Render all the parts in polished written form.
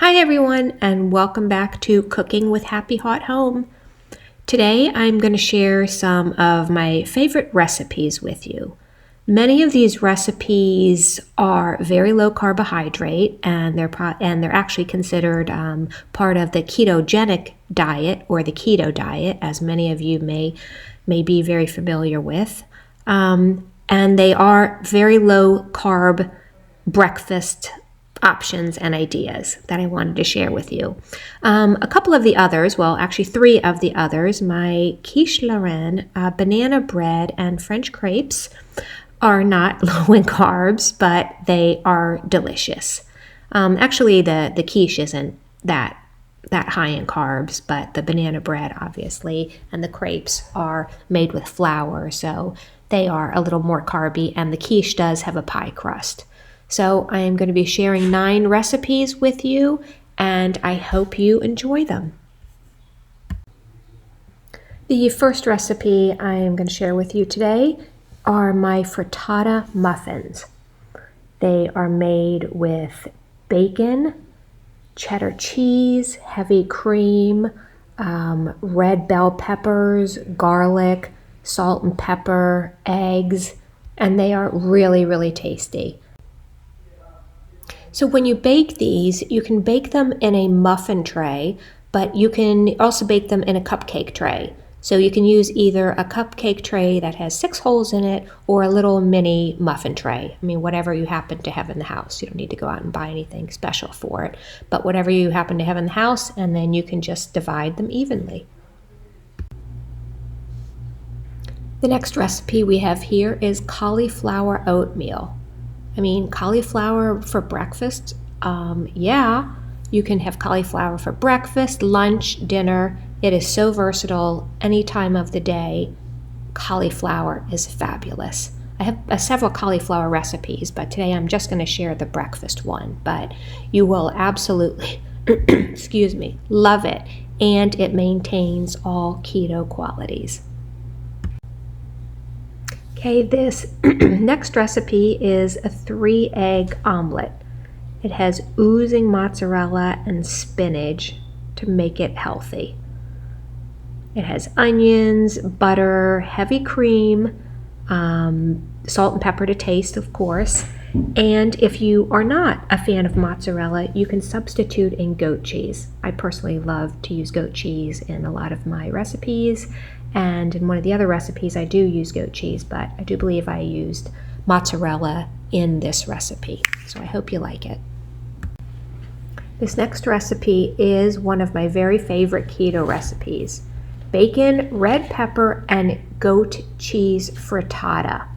Hi everyone, and welcome back to Cooking with Happy Hot Home. Today I'm going to share some of my favorite recipes with you. Many of these recipes are very low carbohydrate, and they're actually considered part of the ketogenic diet or the keto diet, as many of you may be very familiar with. And they are very low carb breakfast options and ideas that I wanted to share with you. A couple of the others, well, actually 3 of the others, my Quiche Lorraine, banana bread, and French crepes are not low in carbs, but they are delicious. Actually, the quiche isn't that high in carbs, but the banana bread, obviously, and the crepes are made with flour, so they are a little more carby, and the quiche does have a pie crust. So I am going to be sharing 9 recipes with you, and I hope you enjoy them. The first recipe I am going to share with you today are my frittata muffins. They are made with bacon, cheddar cheese, heavy cream, red bell peppers, garlic, salt and pepper, eggs, and they are really, really tasty. So when you bake these, you can bake them in a muffin tray, but you can also bake them in a cupcake tray. So you can use either a cupcake tray that has 6 holes in it or a little mini muffin tray. I mean, whatever you happen to have in the house. You don't need to go out and buy anything special for it, but whatever you happen to have in the house, and then you can just divide them evenly. The next recipe we have here is cauliflower oatmeal. I mean, cauliflower for breakfast? Yeah, you can have cauliflower for breakfast, lunch, dinner. It is so versatile any time of the day. Cauliflower is fabulous. I have several cauliflower recipes, but today I'm just going to share the breakfast one. But you will absolutely, love it. And it maintains all keto qualities. Okay, this next recipe is a 3-egg omelet. It has oozing mozzarella and spinach to make it healthy. It has onions, butter, heavy cream, salt and pepper to taste, of course. And if you are not a fan of mozzarella, you can substitute in goat cheese. I personally love to use goat cheese in a lot of my recipes. And in one of the other recipes, I do use goat cheese, but I do believe I used mozzarella in this recipe. So I hope you like it. This next recipe is one of my very favorite keto recipes. Bacon, red pepper, and goat cheese frittata.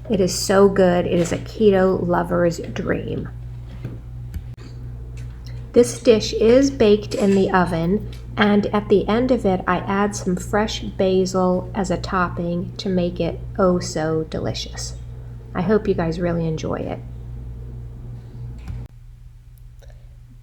It is so good. It is a keto lover's dream. This dish is baked in the oven, and at the end of it, I add some fresh basil as a topping to make it oh so delicious. I hope you guys really enjoy it.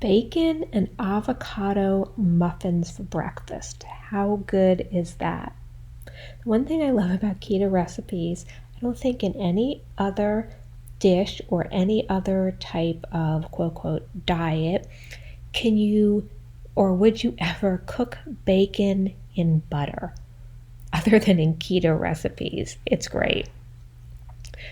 Bacon and avocado muffins for breakfast. How good is that? The one thing I love about keto recipes, I don't think in any other dish or any other type of quote-unquote diet can you or would you ever cook bacon in butter other than in keto recipes. It's great.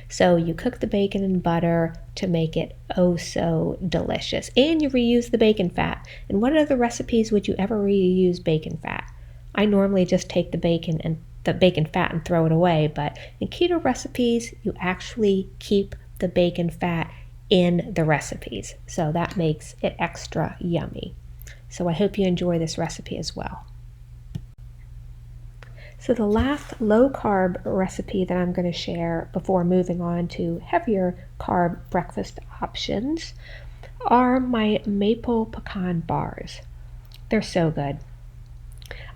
So you cook the bacon in butter to make it oh so delicious, and you reuse the bacon fat. In what other recipes would you ever reuse bacon fat? I normally just take the bacon fat and throw it away, but in keto recipes, you actually keep the bacon fat in the recipes. So that makes it extra yummy. So I hope you enjoy this recipe as well. So the last low-carb recipe that I'm going to share before moving on to heavier carb breakfast options are my maple pecan bars. They're so good.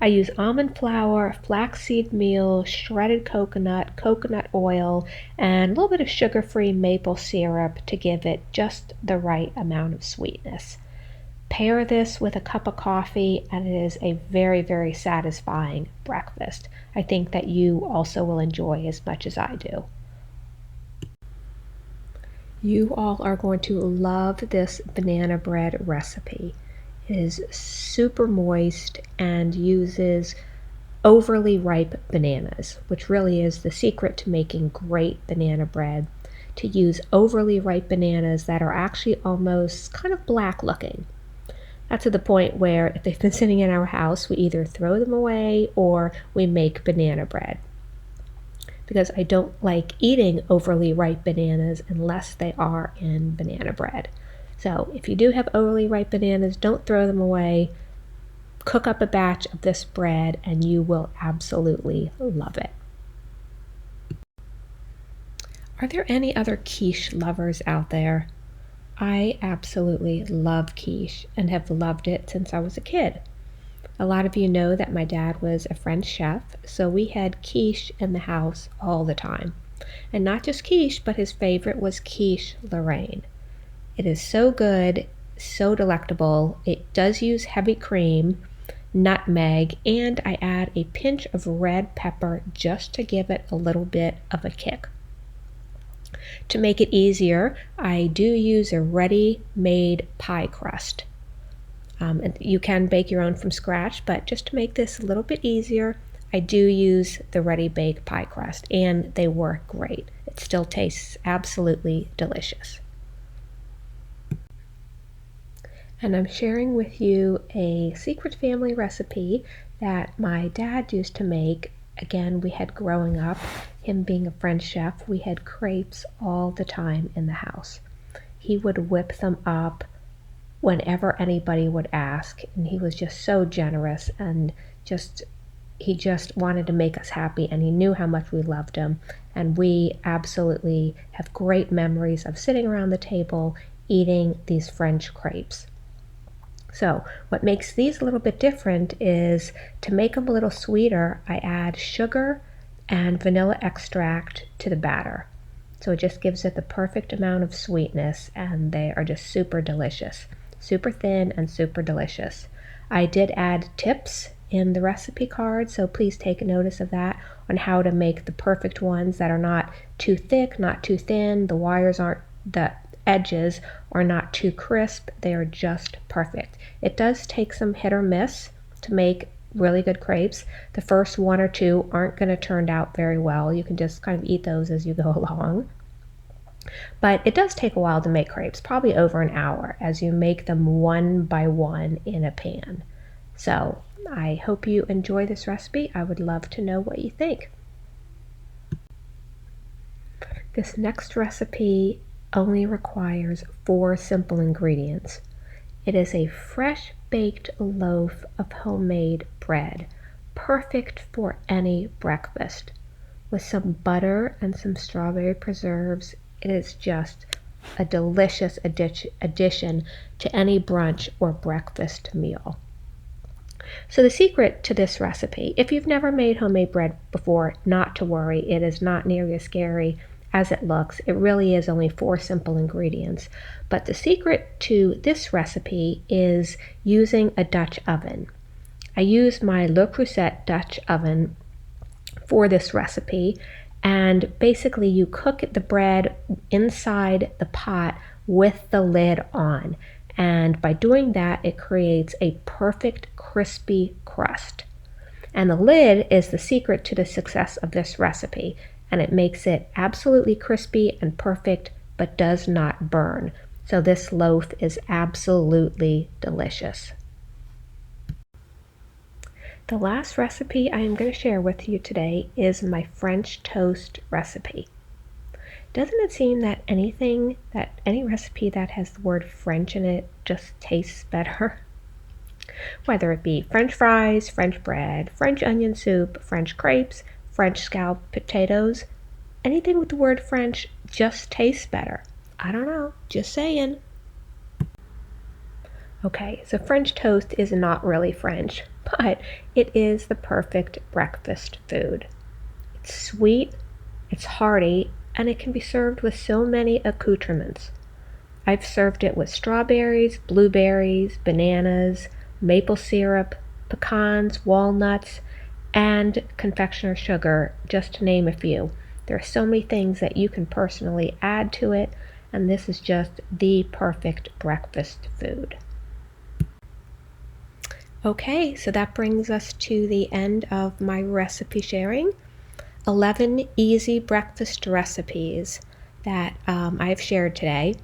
I use almond flour, flaxseed meal, shredded coconut, coconut oil, and a little bit of sugar-free maple syrup to give it just the right amount of sweetness. Pair this with a cup of coffee, and it is a very, very satisfying breakfast. I think that you also will enjoy as much as I do. You all are going to love this banana bread recipe. It is super moist and uses overly ripe bananas, which really is the secret to making great banana bread, to use overly ripe bananas that are actually almost kind of black looking. That's to the point where if they've been sitting in our house, we either throw them away or we make banana bread. Because I don't like eating overly ripe bananas unless they are in banana bread. So if you do have overly ripe bananas, don't throw them away. Cook up a batch of this bread and you will absolutely love it. Are there any other quiche lovers out there? I absolutely love quiche and have loved it since I was a kid. A lot of you know that my dad was a French chef, so we had quiche in the house all the time. And not just quiche, but his favorite was Quiche Lorraine. It is so good, so delectable. It does use heavy cream, nutmeg, and I add a pinch of red pepper just to give it a little bit of a kick. To make it easier, I do use a ready-made pie crust. And you can bake your own from scratch, but just to make this a little bit easier, I do use the ready-baked pie crust, and they work great. It still tastes absolutely delicious. And I'm sharing with you a secret family recipe that my dad used to make. Again, we had growing up, him being a French chef, we had crepes all the time in the house. He would whip them up whenever anybody would ask, and he was just so generous and he just wanted to make us happy, and he knew how much we loved him, and we absolutely have great memories of sitting around the table eating these French crepes. So what makes these a little bit different is to make them a little sweeter, I add sugar and vanilla extract to the batter. So it just gives it the perfect amount of sweetness, and they are just super delicious. Super thin and super delicious. I did add tips in the recipe card, so please take notice of that on how to make the perfect ones that are not too thick, not too thin. The edges are not too crisp. They are just perfect. It does take some hit or miss to make really good crepes. The first one or two aren't going to turn out very well. You can just kind of eat those as you go along. But it does take a while to make crepes, probably over an hour, as you make them one by one in a pan. So I hope you enjoy this recipe. I would love to know what you think. This next recipe only requires 4 simple ingredients. It is a fresh baked loaf of homemade bread, perfect for any breakfast. With some butter and some strawberry preserves, it is just a delicious addition to any brunch or breakfast meal. So the secret to this recipe, if you've never made homemade bread before, not to worry, it is not nearly as scary as it looks. It really is only 4 simple ingredients. But the secret to this recipe is using a Dutch oven. I use my Le Creuset Dutch oven for this recipe, and basically you cook the bread inside the pot with the lid on, and by doing that it creates a perfect crispy crust. And the lid is the secret to the success of this recipe, and it makes it absolutely crispy and perfect but does not burn. So this loaf is absolutely delicious. The last recipe I am going to share with you today is my French toast recipe. Doesn't it seem that any recipe that has the word French in it just tastes better? Whether it be French fries, French bread, French onion soup, French crepes, French scalloped potatoes, anything with the word French just tastes better. I don't know, just saying. Okay, so French toast is not really French, but it is the perfect breakfast food. It's sweet, it's hearty, and it can be served with so many accoutrements. I've served it with strawberries, blueberries, bananas, maple syrup, pecans, walnuts, and confectioner sugar, just to name a few. There are so many things that you can personally add to it, and this is just the perfect breakfast food. Okay, so that brings us to the end of my recipe sharing. 11 easy breakfast recipes that I've shared today.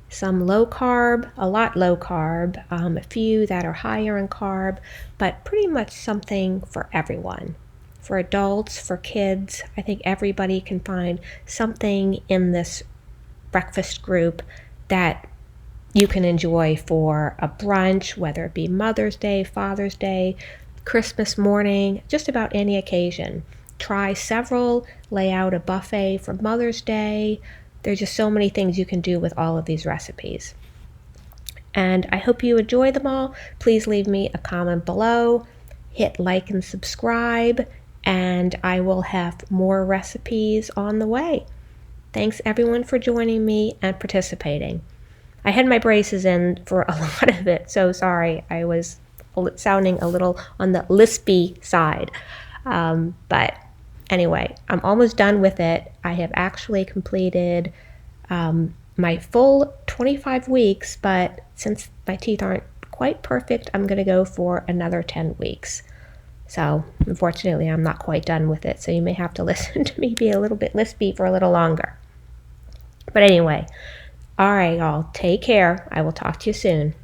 Some low carb, a lot low carb, a few that are higher in carb, but pretty much something for everyone. For adults, for kids, I think everybody can find something in this breakfast group that you can enjoy for a brunch, whether it be Mother's Day, Father's Day, Christmas morning, just about any occasion. Try several, lay out a buffet for Mother's Day. There's just so many things you can do with all of these recipes. And I hope you enjoy them all. Please leave me a comment below, hit like and subscribe, and I will have more recipes on the way. Thanks everyone for joining me and participating. I had my braces in for a lot of it, so sorry. I was sounding a little on the lispy side. But anyway, I'm almost done with it. I have actually completed my full 25 weeks, but since my teeth aren't quite perfect, I'm going to go for another 10 weeks. So unfortunately, I'm not quite done with it, so you may have to listen to me be a little bit lispy for a little longer. But anyway, all right, y'all, take care. I will talk to you soon.